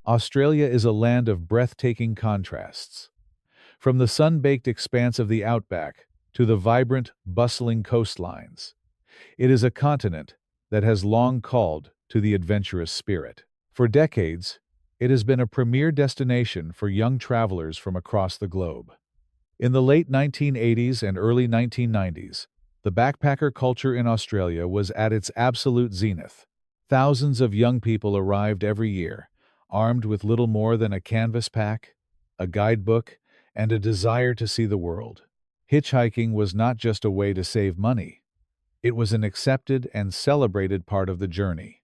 Australia is a land of breathtaking contrasts. From the sun-baked expanse of the outback to the vibrant, bustling coastlines, it is a continent that has long called to the adventurous spirit. For decades, it has been a premier destination for young travelers from across the globe. In the late 1980s and early 1990s, the backpacker culture in Australia was at its absolute zenith. Thousands of young people arrived every year, armed with little more than a canvas pack, a guidebook, and a desire to see the world. Hitchhiking was not just a way to save money. It was an accepted and celebrated part of the journey,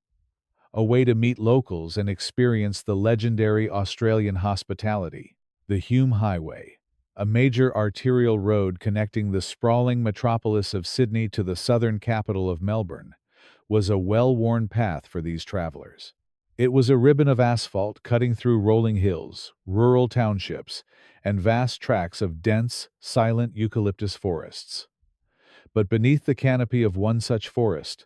a way to meet locals and experience the legendary Australian hospitality. The Hume Highway, a major arterial road connecting the sprawling metropolis of Sydney to the southern capital of Melbourne, was a well-worn path for these travelers. It was a ribbon of asphalt cutting through rolling hills, rural townships, and vast tracts of dense, silent eucalyptus forests. But beneath the canopy of one such forest,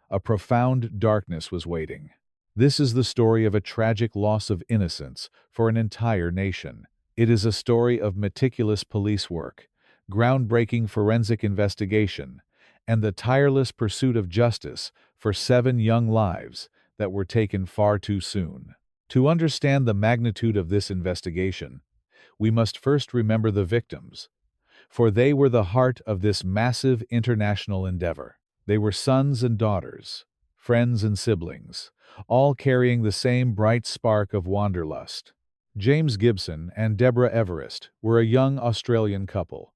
a profound darkness was waiting. This is the story of a tragic loss of innocence for an entire nation. It is a story of meticulous police work, groundbreaking forensic investigation, and the tireless pursuit of justice for 7 young lives that were taken far too soon. To understand the magnitude of this investigation, we must first remember the victims, for they were the heart of this massive international endeavor. They were sons and daughters, friends and siblings, all carrying the same bright spark of wanderlust. James Gibson and Deborah Everest were a young Australian couple.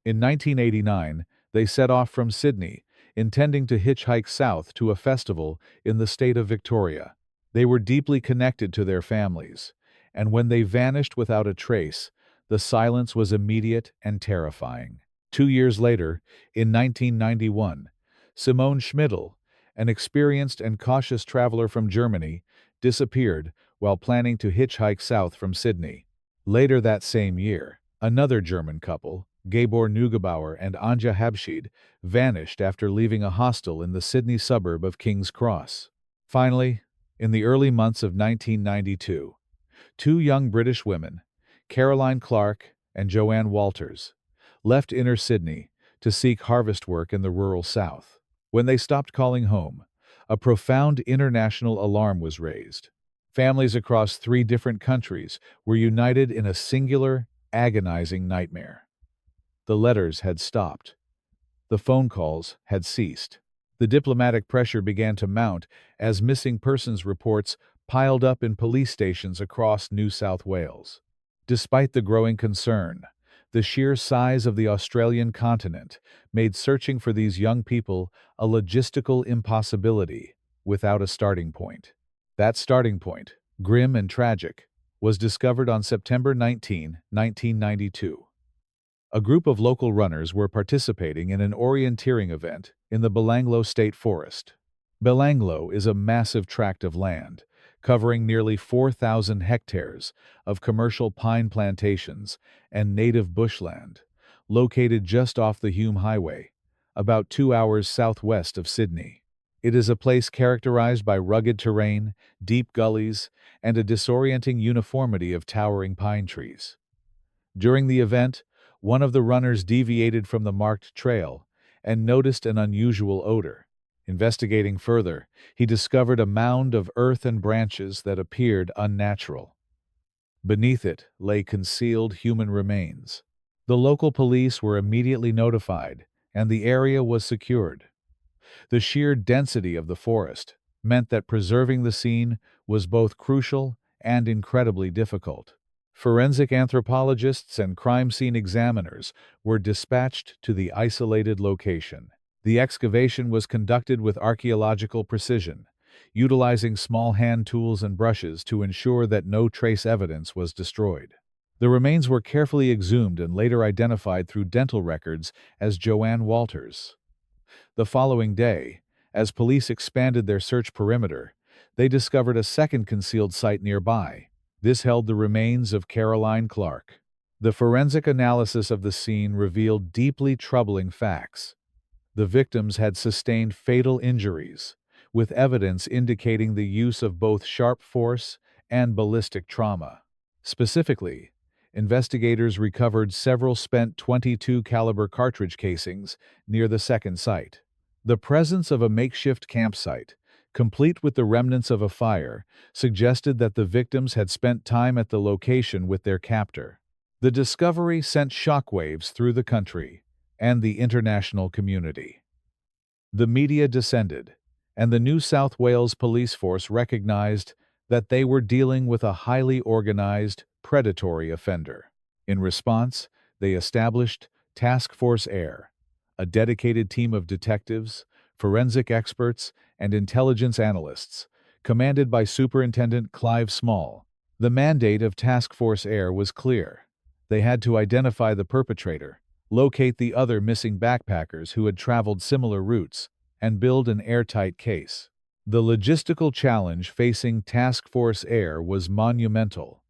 In 1989, they set off from Sydney, intending to hitchhike south to a festival in the state of Victoria. They were deeply connected to their families, and when they vanished without a trace, the silence was immediate and terrifying. 2 years later, in 1991, Simone Schmidl, an experienced and cautious traveler from Germany, disappeared while planning to hitchhike south from Sydney. Later that same year, another German couple, Gabor Neugebauer and Anja Habschied, vanished after leaving a hostel in the Sydney suburb of King's Cross. Finally, in the early months of 1992, 2 young British women, Caroline Clark and Joanne Walters, left inner Sydney to seek harvest work in the rural south. When they stopped calling home, a profound international alarm was raised. Families across 3 different countries were united in a singular, agonizing nightmare. The letters had stopped. The phone calls had ceased. The diplomatic pressure began to mount as missing persons reports piled up in police stations across New South Wales. Despite the growing concern, the sheer size of the Australian continent made searching for these young people a logistical impossibility without a starting point. That starting point, grim and tragic, was discovered on September 19, 1992. A group of local runners were participating in an orienteering event in the Belanglo State Forest. Belanglo is a massive tract of land, covering nearly 4,000 hectares of commercial pine plantations and native bushland, located just off the Hume Highway, about 2 hours southwest of Sydney. It is a place characterized by rugged terrain, deep gullies, and a disorienting uniformity of towering pine trees. During the event, one of the runners deviated from the marked trail and noticed an unusual odor. Investigating further, he discovered a mound of earth and branches that appeared unnatural. Beneath it lay concealed human remains. The local police were immediately notified, and the area was secured. The sheer density of the forest meant that preserving the scene was both crucial and incredibly difficult. Forensic anthropologists and crime scene examiners were dispatched to the isolated location. The excavation was conducted with archaeological precision, utilizing small hand tools and brushes to ensure that no trace evidence was destroyed. The remains were carefully exhumed and later identified through dental records as Joanne Walters. The following day, as police expanded their search perimeter, they discovered a second concealed site nearby. This held the remains of Caroline Clark. The forensic analysis of the scene revealed deeply troubling facts. The victims had sustained fatal injuries, with evidence indicating the use of both sharp force and ballistic trauma. Specifically, investigators recovered several spent .22 caliber cartridge casings near the second site. The presence of a makeshift campsite, complete with the remnants of a fire, suggested that the victims had spent time at the location with their captor. The discovery sent shockwaves through the country and the international community. The media descended, and the New South Wales police force recognized that they were dealing with a highly organized, predatory offender. In response, they established Task Force Air, a dedicated team of detectives, forensic experts, and intelligence analysts, commanded by Superintendent Clive Small. The mandate of Task Force Air was clear. They had to identify the perpetrator, locate the other missing backpackers who had traveled similar routes, and build an airtight case. The logistical challenge facing Task Force Air was monumental.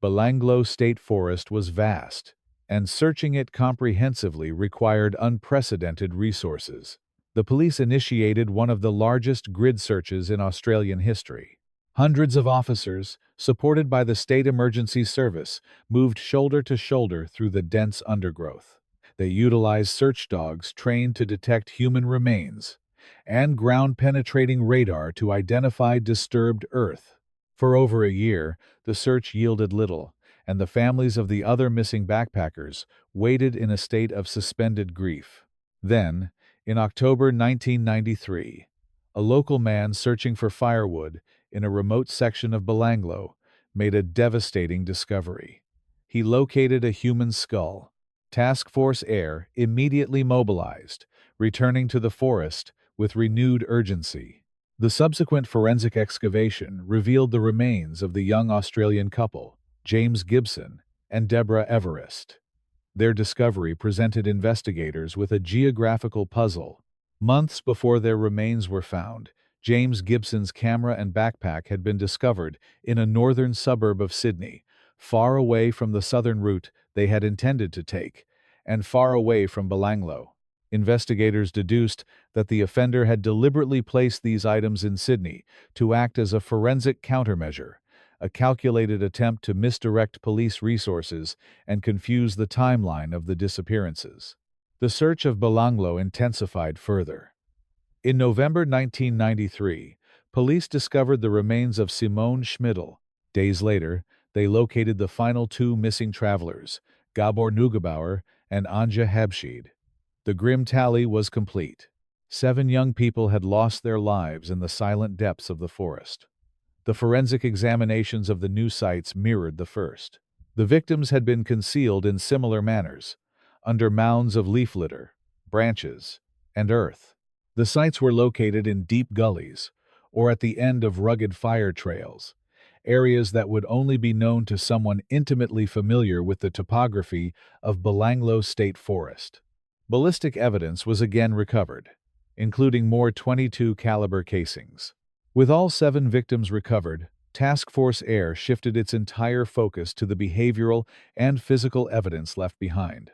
Belanglo State Forest was vast, and searching it comprehensively required unprecedented resources. The police initiated one of the largest grid searches in Australian history. Hundreds of officers, supported by the State Emergency Service, moved shoulder to shoulder through the dense undergrowth. They utilized search dogs trained to detect human remains and ground-penetrating radar to identify disturbed earth. For over a year, the search yielded little, and the families of the other missing backpackers waited in a state of suspended grief. Then, in October 1993, a local man searching for firewood in a remote section of Belanglo made a devastating discovery. He located a human skull. Task Force Air immediately mobilized, returning to the forest with renewed urgency. The subsequent forensic excavation revealed the remains of the young Australian couple, James Gibson and Deborah Everest. Their discovery presented investigators with a geographical puzzle. Months before their remains were found, James Gibson's camera and backpack had been discovered in a northern suburb of Sydney, far away from the southern route they had intended to take, and far away from Belanglo. Investigators deduced that the offender had deliberately placed these items in Sydney to act as a forensic countermeasure, a calculated attempt to misdirect police resources and confuse the timeline of the disappearances. The search of Belanglo intensified further. In November 1993, police discovered the remains of Simone Schmidl. Days later, they located the final two missing travelers, Gabor Neugebauer and Anja Habschied. The grim tally was complete. 7 young people had lost their lives in the silent depths of the forest. The forensic examinations of the new sites mirrored the first. The victims had been concealed in similar manners, under mounds of leaf litter, branches, and earth. The sites were located in deep gullies, or at the end of rugged fire trails, areas that would only be known to someone intimately familiar with the topography of Belanglo State Forest. Ballistic evidence was again recovered, including more .22 caliber casings. With all 7 victims recovered, Task Force Air shifted its entire focus to the behavioral and physical evidence left behind.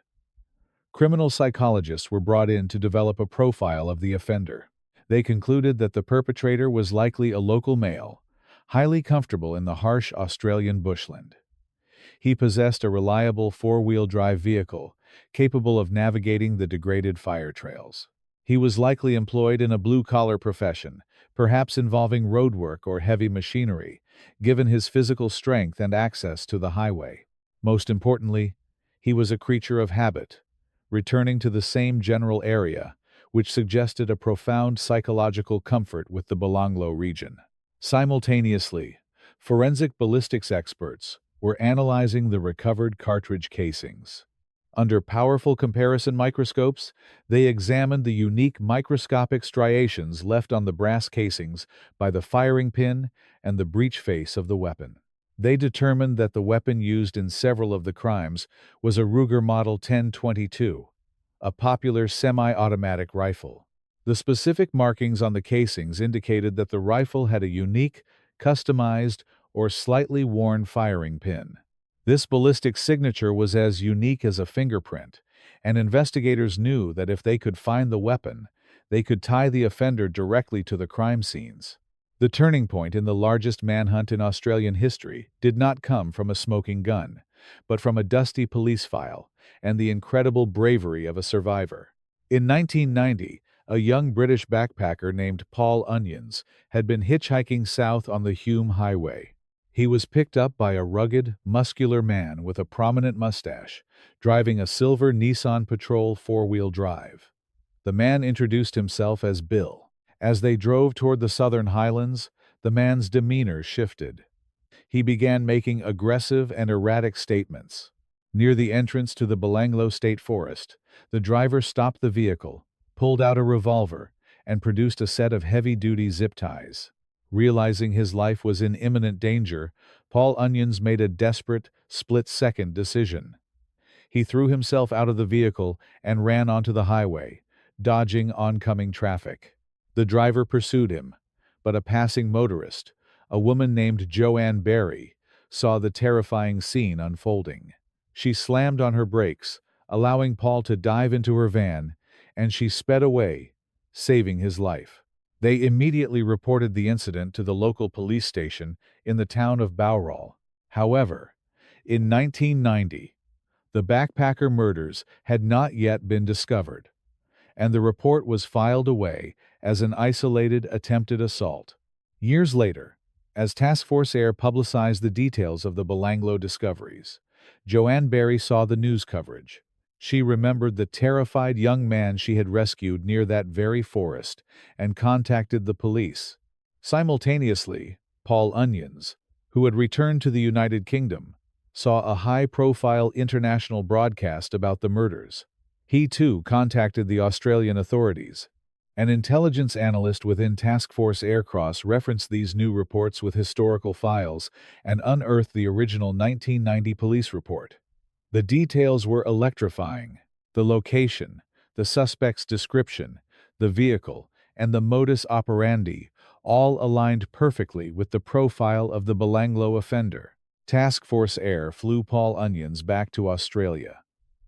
Criminal psychologists were brought in to develop a profile of the offender. They concluded that the perpetrator was likely a local male, highly comfortable in the harsh Australian bushland. He possessed a reliable 4-wheel drive vehicle, capable of navigating the degraded fire trails. He was likely employed in a blue-collar profession, perhaps involving roadwork or heavy machinery, given his physical strength and access to the highway. Most importantly, he was a creature of habit, returning to the same general area, which suggested a profound psychological comfort with the Belanglo region. Simultaneously, forensic ballistics experts were analyzing the recovered cartridge casings. Under powerful comparison microscopes, they examined the unique microscopic striations left on the brass casings by the firing pin and the breech face of the weapon. They determined that the weapon used in several of the crimes was a Ruger Model 1022, a popular semi-automatic rifle. The specific markings on the casings indicated that the rifle had a unique, customized, or slightly worn firing pin. This ballistic signature was as unique as a fingerprint, and investigators knew that if they could find the weapon, they could tie the offender directly to the crime scenes. The turning point in the largest manhunt in Australian history did not come from a smoking gun, but from a dusty police file and the incredible bravery of a survivor. In 1990, a young British backpacker named Paul Onions had been hitchhiking south on the Hume Highway. He was picked up by a rugged, muscular man with a prominent mustache, driving a silver Nissan Patrol four-wheel drive. The man introduced himself as Bill. As they drove toward the southern highlands, the man's demeanor shifted. He began making aggressive and erratic statements. Near the entrance to the Belanglo State Forest, the driver stopped the vehicle, pulled out a revolver, and produced a set of heavy-duty zip ties. Realizing his life was in imminent danger, Paul Onions made a desperate, split-second decision. He threw himself out of the vehicle and ran onto the highway, dodging oncoming traffic. The driver pursued him, but a passing motorist, a woman named Joanne Barry, saw the terrifying scene unfolding. She slammed on her brakes, allowing Paul to dive into her van, and she sped away, saving his life. They immediately reported the incident to the local police station in the town of Bowral. However, in 1990, the backpacker murders had not yet been discovered, and the report was filed away as an isolated attempted assault. Years later, as Task Force Air publicized the details of the Belanglo discoveries, Joanne Barry saw the news coverage. She remembered the terrified young man she had rescued near that very forest and contacted the police. Simultaneously, Paul Onions, who had returned to the United Kingdom, saw a high-profile international broadcast about the murders. He too contacted the Australian authorities. An intelligence analyst within Task Force Aircross referenced these new reports with historical files and unearthed the original 1990 police report. The details were electrifying. The location, the suspect's description, the vehicle, and the modus operandi all aligned perfectly with the profile of the Belanglo offender. Task Force Air flew Paul Onions back to Australia.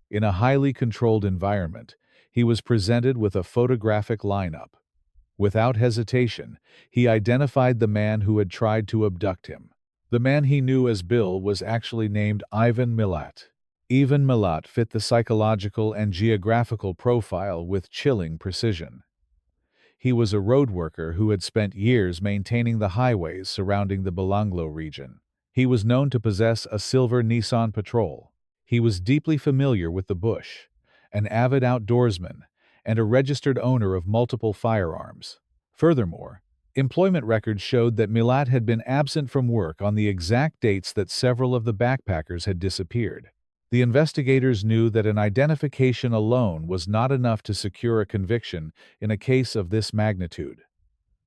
In a highly controlled environment, he was presented with a photographic lineup. Without hesitation, he identified the man who had tried to abduct him. The man he knew as Bill was actually named Ivan Milat. Ivan Milat fit the psychological and geographical profile with chilling precision. He was a road worker who had spent years maintaining the highways surrounding the Belanglo region. He was known to possess a silver Nissan Patrol. He was deeply familiar with the bush, an avid outdoorsman, and a registered owner of multiple firearms. Furthermore, employment records showed that Milat had been absent from work on the exact dates that several of the backpackers had disappeared. The investigators knew that an identification alone was not enough to secure a conviction in a case of this magnitude.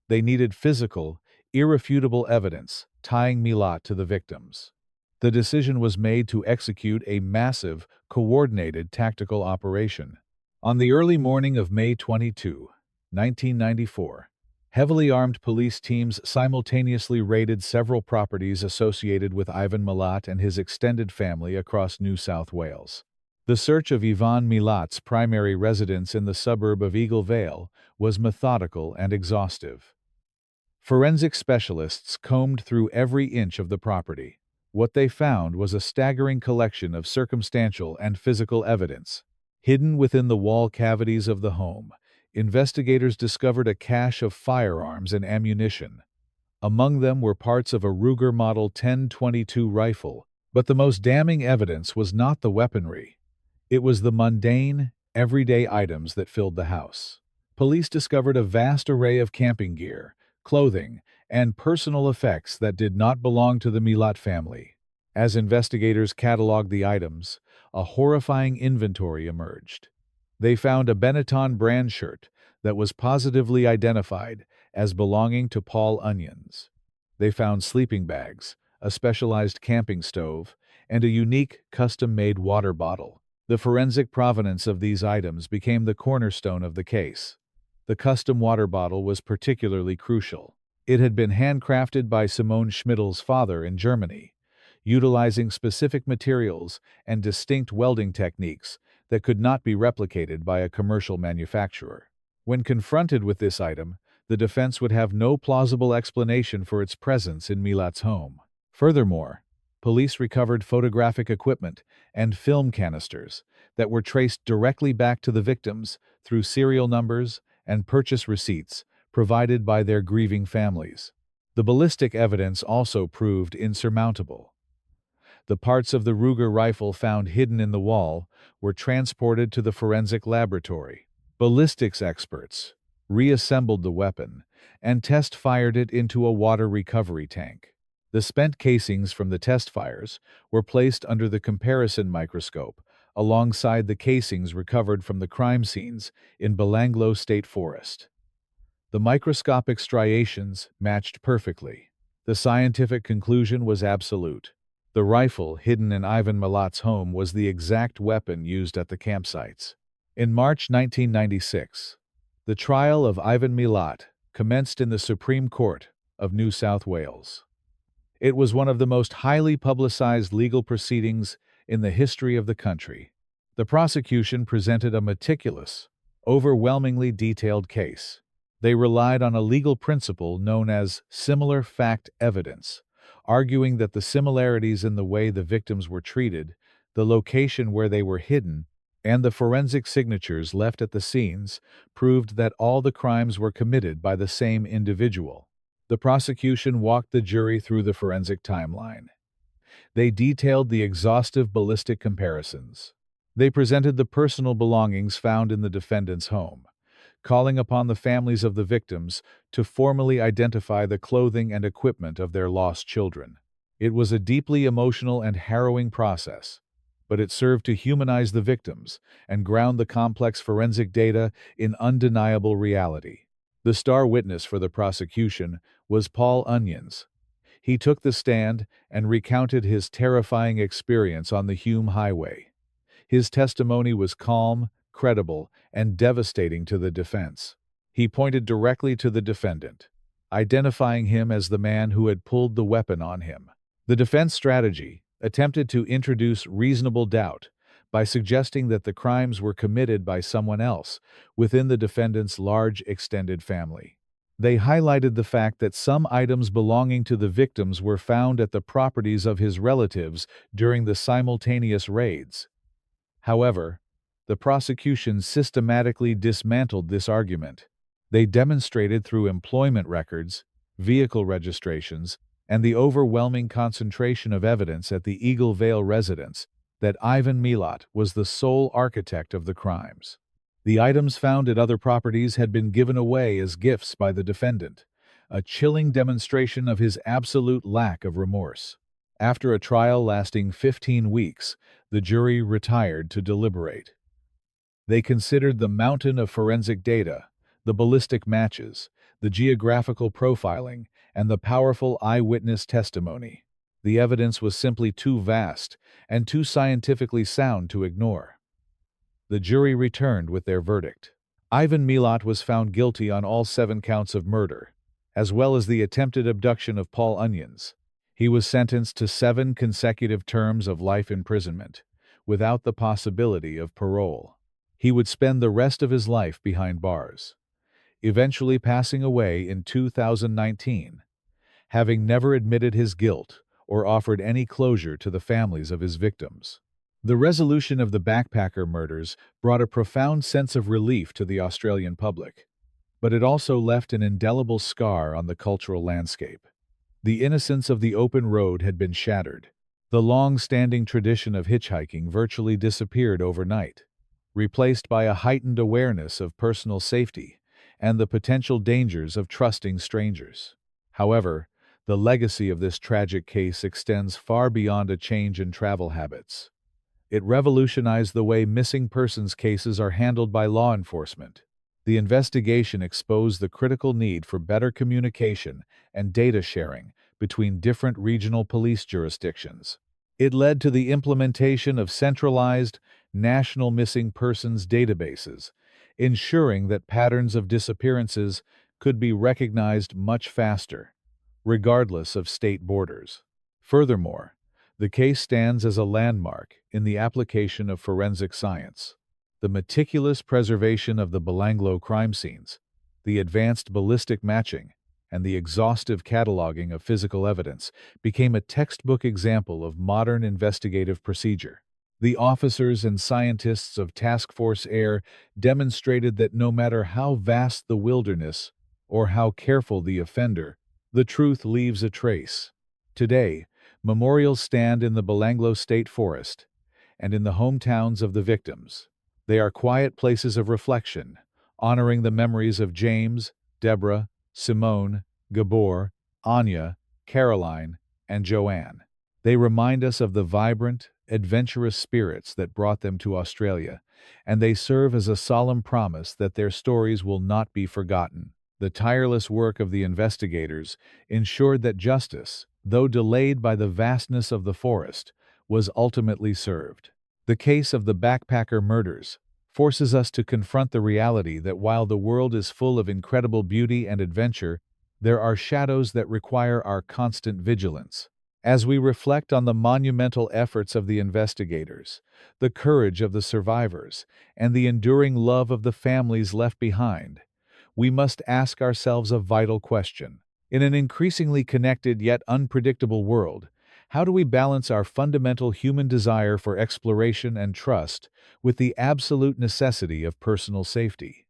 They needed physical, irrefutable evidence tying Milat to the victims. The decision was made to execute a massive, coordinated tactical operation. On the early morning of May 22, 1994, heavily armed police teams simultaneously raided several properties associated with Ivan Milat and his extended family across New South Wales. The search of Ivan Milat's primary residence in the suburb of Eagle Vale was methodical and exhaustive. Forensic specialists combed through every inch of the property. What they found was a staggering collection of circumstantial and physical evidence. Hidden within the wall cavities of the home, investigators discovered a cache of firearms and ammunition. Among them were parts of a Ruger Model 1022 rifle, but the most damning evidence was not the weaponry. It was the mundane, everyday items that filled the house. Police discovered a vast array of camping gear, clothing, and personal effects that did not belong to the Milat family. As investigators cataloged the items, a horrifying inventory emerged. They found a Benetton brand shirt that was positively identified as belonging to Paul Onions. They found sleeping bags, a specialized camping stove, and a unique, custom-made water bottle. The forensic provenance of these items became the cornerstone of the case. The custom water bottle was particularly crucial. It had been handcrafted by Simone Schmidl's father in Germany, utilizing specific materials and distinct welding techniques that could not be replicated by a commercial manufacturer. When confronted with this item, the defense would have no plausible explanation for its presence in Milat's home. Furthermore, police recovered photographic equipment and film canisters that were traced directly back to the victims through serial numbers and purchase receipts provided by their grieving families. The ballistic evidence also proved insurmountable. The parts of the Ruger rifle found hidden in the wall were transported to the forensic laboratory. Ballistics experts reassembled the weapon and test-fired it into a water recovery tank. The spent casings from the test fires were placed under the comparison microscope alongside the casings recovered from the crime scenes in Belanglo State Forest. The microscopic striations matched perfectly. The scientific conclusion was absolute. The rifle hidden in Ivan Milat's home was the exact weapon used at the campsites. In March 1996, the trial of Ivan Milat commenced in the Supreme Court of New South Wales. It was one of the most highly publicized legal proceedings in the history of the country. The prosecution presented a meticulous, overwhelmingly detailed case. They relied on a legal principle known as similar fact evidence, arguing that the similarities in the way the victims were treated, the location where they were hidden, and the forensic signatures left at the scenes proved that all the crimes were committed by the same individual. The prosecution walked the jury through the forensic timeline. They detailed the exhaustive ballistic comparisons. They presented the personal belongings found in the defendant's home, calling upon the families of the victims to formally identify the clothing and equipment of their lost children. It was a deeply emotional and harrowing process, but it served to humanize the victims and ground the complex forensic data in undeniable reality. The star witness for the prosecution was Paul Onions. He took the stand and recounted his terrifying experience on the Hume Highway. His testimony was calm, credible, and devastating to the defense. He pointed directly to the defendant, identifying him as the man who had pulled the weapon on him. The defense strategy attempted to introduce reasonable doubt by suggesting that the crimes were committed by someone else within the defendant's large extended family. They highlighted the fact that some items belonging to the victims were found at the properties of his relatives during the simultaneous raids. However, the prosecution systematically dismantled this argument. They demonstrated through employment records, vehicle registrations, and the overwhelming concentration of evidence at the Eagle Vale residence that Ivan Milat was the sole architect of the crimes. The items found at other properties had been given away as gifts by the defendant, a chilling demonstration of his absolute lack of remorse. After a trial lasting 15 weeks, the jury retired to deliberate. They considered the mountain of forensic data, the ballistic matches, the geographical profiling, and the powerful eyewitness testimony. The evidence was simply too vast and too scientifically sound to ignore. The jury returned with their verdict. Ivan Milat was found guilty on all 7 counts of murder, as well as the attempted abduction of Paul Onions. He was sentenced to 7 consecutive terms of life imprisonment, without the possibility of parole. He would spend the rest of his life behind bars, eventually passing away in 2019, having never admitted his guilt or offered any closure to the families of his victims. The resolution of the backpacker murders brought a profound sense of relief to the Australian public, but it also left an indelible scar on the cultural landscape. The innocence of the open road had been shattered. The long-standing tradition of hitchhiking virtually disappeared overnight, replaced by a heightened awareness of personal safety and the potential dangers of trusting strangers. However, the legacy of this tragic case extends far beyond a change in travel habits. It revolutionized the way missing persons cases are handled by law enforcement. The investigation exposed the critical need for better communication and data sharing between different regional police jurisdictions. It led to the implementation of centralized, national missing persons databases, ensuring that patterns of disappearances could be recognized much faster, regardless of state borders. Furthermore, the case stands as a landmark in the application of forensic science. The meticulous preservation of the Belanglo crime scenes, The advanced ballistic matching and the exhaustive cataloging of physical evidence became a textbook example of modern investigative procedure. The officers and scientists of Task Force Air demonstrated that no matter how vast the wilderness or how careful the offender, the truth leaves a trace. Today, memorials stand in the Belanglo State Forest and in the hometowns of the victims. They are quiet places of reflection, honoring the memories of James, Deborah, Simone, Gabor, Anya, Caroline, and Joanne. They remind us of the vibrant, adventurous spirits that brought them to Australia, and they serve as a solemn promise that their stories will not be forgotten. The tireless work of the investigators ensured that justice, though delayed by the vastness of the forest, was ultimately served. The case of the backpacker murders forces us to confront the reality that while the world is full of incredible beauty and adventure, there are shadows that require our constant vigilance. As we reflect on the monumental efforts of the investigators, the courage of the survivors, and the enduring love of the families left behind, we must ask ourselves a vital question. In an increasingly connected yet unpredictable world, how do we balance our fundamental human desire for exploration and trust with the absolute necessity of personal safety?